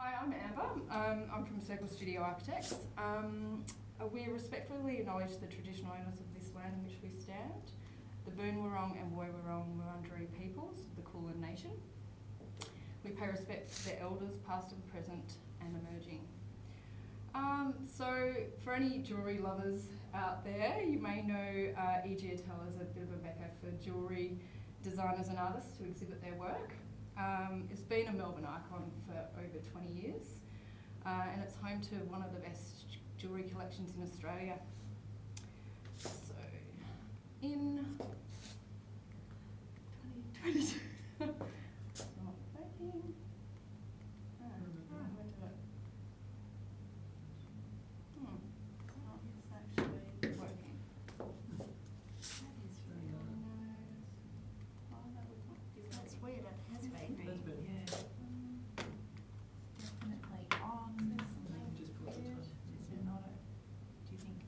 Hi, I'm Amber. I'm from Circle Studio Architects. We respectfully acknowledge the traditional owners of this land in which we stand, the Wurundjeri and Wurundjeri peoples of the Kulin Nation. We pay respect to their elders, past and present, and emerging. So, for any jewellery lovers out there, you may know e.g.etal as a bit of a mecca for jewellery designers and artists to exhibit their work. It's been a Melbourne icon for over 20 years, and it's home to one of the best jewellery collections in Australia. So, in 2022, it's not working. Where did it? It's actually working. That is really odd. Oh, that was not different. That's weird, it has been. Yeah. It's definitely on. Just put the time. Is it not a, do you think,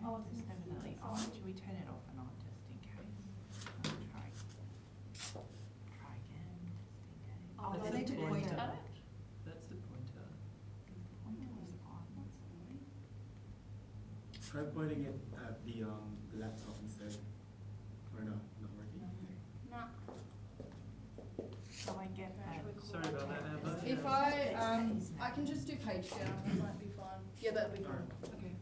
Oh, it's it's definitely on. on. Should we turn it off and on just in case? Try again, just in case. Oh, That's I the need to pointer. point at it. That's the pointer. The pointer was on. That's annoying. Try pointing it at the laptop instead. Or no, not working. No. Shall I get that? Sorry about that, Amber. If I can just do page down, that might be fine. Yeah, that'll be fine. Okay.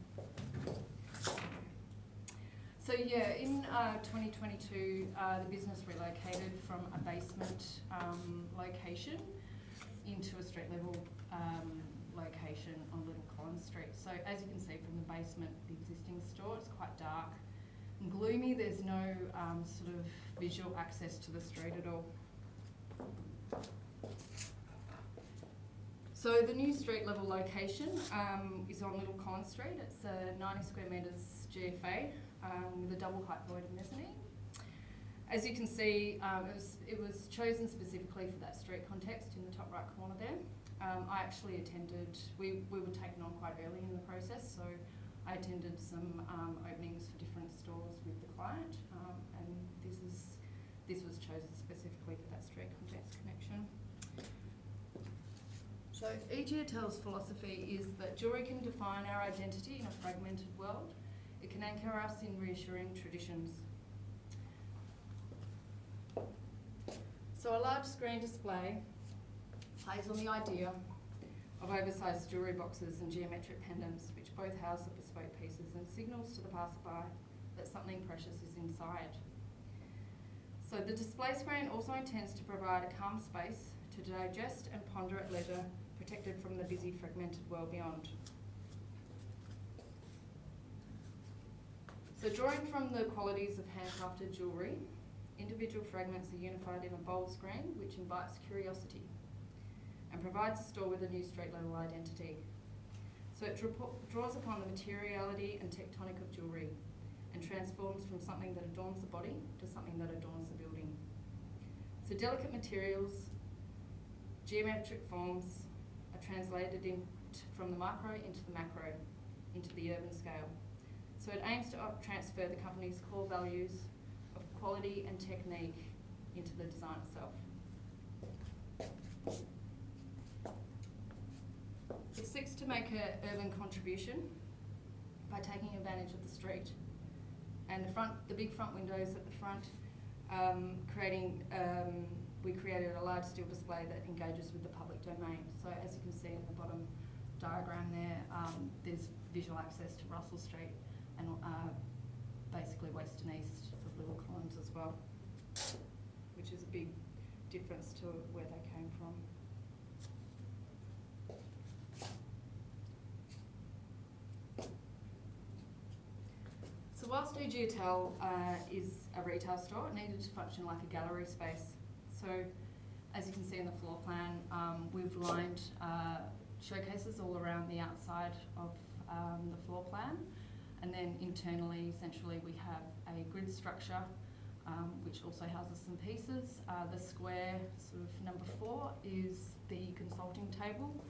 So yeah, in 2022, the business relocated from a basement location into a street level location on Little Collins Street. So as you can see from the basement, the existing store, it's quite dark and gloomy. There's no sort of visual access to the street at all. So the new street level location is on Little Collins Street. It's a 90 square metres GFA with a double height void and mezzanine. As you can see, it was chosen specifically for that street context in the top right corner there. I actually attended, we were taken on quite early in the process, so I attended some openings for different stores with the client, and this was chosen specifically for that street context connection. So e.g.etal's philosophy is that jewellery can define our identity in a fragmented world. It can anchor us in reassuring traditions. So a large screen display plays on the idea of oversized jewellery boxes and geometric pendants, which both house the bespoke pieces and signals to the passerby that something precious is inside. So the display screen also intends to provide a calm space to digest and ponder at leisure, protected from the busy, fragmented world beyond. So drawing from the qualities of handcrafted jewellery, individual fragments are unified in a bold screen which invites curiosity and provides the store with a new street level identity. So it draws upon the materiality and tectonic of jewellery and transforms from something that adorns the body to something that adorns the building. So delicate materials, geometric forms are translated from the micro into the macro, into the urban scale. So it aims to transfer the company's core values of quality and technique into the design itself. It seeks to make an urban contribution by taking advantage of the street and the big front windows at the front, we created a large steel display that engages with the public domain. So as you can see in the bottom diagram there, there's visual access to Russell Street and basically west and east of Little Collins as well, which is a big difference to where they came from. So whilst e.g.etal is a retail store, it needed to function like a gallery space. So as you can see in the floor plan, we've lined showcases all around the outside of the floor plan. And then internally, essentially, we have a grid structure which also houses some pieces. The square, sort of number 4, is the consulting table.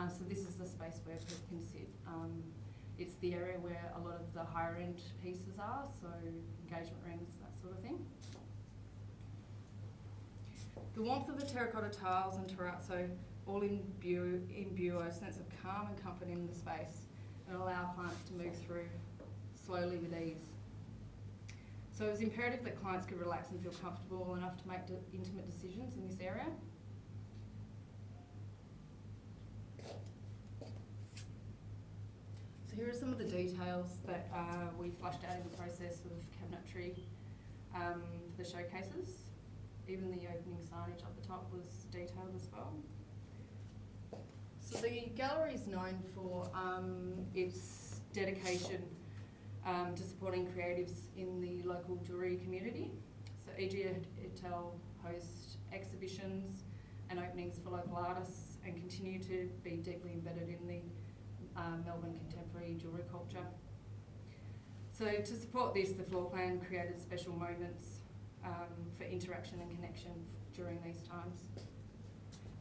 So this is the space where people can sit. It's the area where a lot of the higher end pieces are, so engagement rings, that sort of thing. The warmth of the terracotta tiles and terrazzo all imbue a sense of calm and comfort in the space and allow clients to move through slowly with ease. So it was imperative that clients could relax and feel comfortable enough to make intimate decisions in this area. So here are some of the details that we flushed out in the process of cabinetry for the showcases. Even the opening signage up the top was detailed as well. So the gallery is known for its dedication to supporting creatives in the local jewellery community. So e.g.etal hosts exhibitions and openings for local artists and continue to be deeply embedded in the Melbourne contemporary jewellery culture. So to support this, the floor plan created special moments for interaction and connection during these times.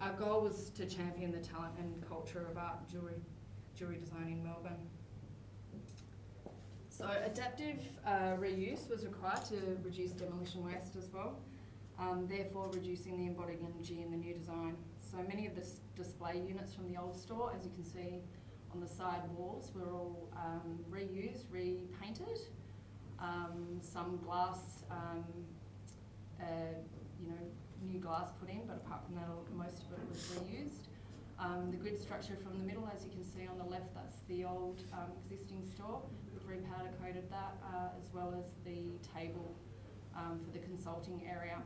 Our goal was to champion the talent and culture of art jewellery design in Melbourne. So adaptive reuse was required to reduce demolition waste as well, therefore reducing the embodied energy in the new design. So many of the display units from the old store, as you can see on the side walls, were all reused, repainted. Some glass, new glass put in, but apart from that, most of it was reused. The grid structure from the middle, as you can see on the left, that's the old existing store. We've repowder coated that, as well as the table for the consulting area.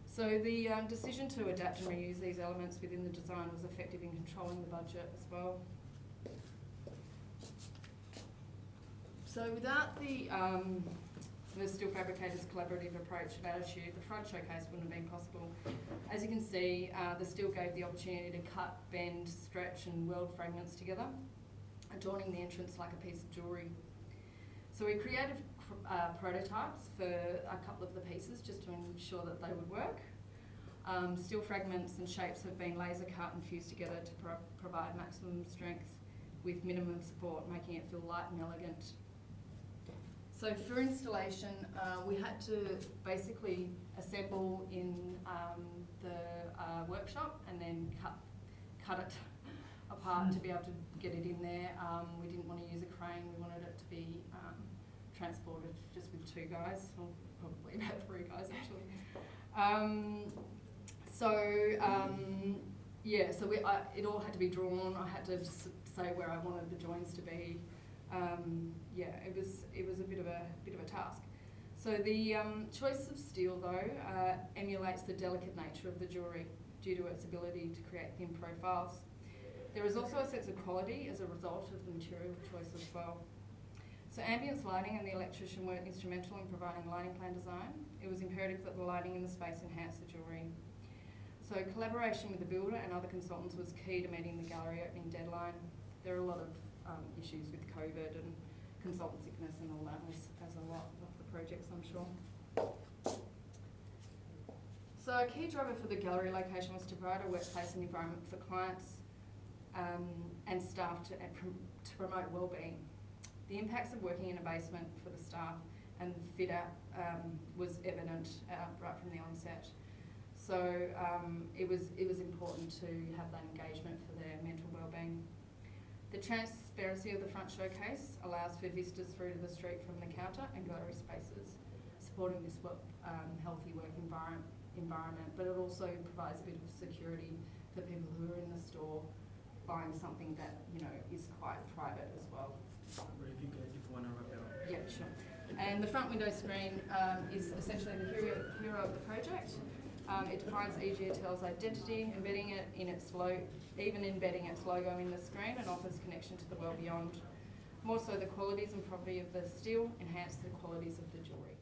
So the decision to adapt and reuse these elements within the design was effective in controlling the budget as well. So without the Steel Fabricators' collaborative approach and attitude, the front showcase wouldn't have been possible. As you can see, the steel gave the opportunity to cut, bend, stretch and weld fragments together, adorning the entrance like a piece of jewellery. So we created prototypes for a couple of the pieces just to ensure that they would work. Steel fragments and shapes have been laser cut and fused together to provide maximum strength with minimum support, making it feel light and elegant. So for installation, we had to basically assemble in the workshop and then cut it apart to be able to get it in there. We didn't want to use a crane, we wanted it to be transported just with two guys, or probably about three guys actually. It all had to be drawn. I had to say where I wanted the joins to be. It was a bit of a task. So the choice of steel though emulates the delicate nature of the jewellery due to its ability to create thin profiles. There is also a sense of quality as a result of the material choice as well. So ambience lighting and the electrician were instrumental in providing lighting plan design. It was imperative that the lighting in the space enhance the jewellery. So collaboration with the builder and other consultants was key to meeting the gallery opening deadline. There are a lot of issues with COVID and consultant sickness and all that, as a lot of the projects, I'm sure. So a key driver for the gallery location was to provide a workplace and environment for clients and staff to promote wellbeing. The impacts of working in a basement for the staff and the fit out was evident right from the onset. So it was important to have that engagement for their mental wellbeing. The transparency of the front showcase allows for vistas through to the street from the counter and gallery spaces, supporting this healthy work environment, but it also provides a bit of security for people who are in the store buying something that is quite private as well. Or if you want to wrap it up. Yeah, sure. And the front window screen is essentially the hero of the project. It defines e.g.etal's identity, embedding its logo in the screen, and offers connection to the world beyond. More so, the qualities and property of the steel enhance the qualities of the jewellery.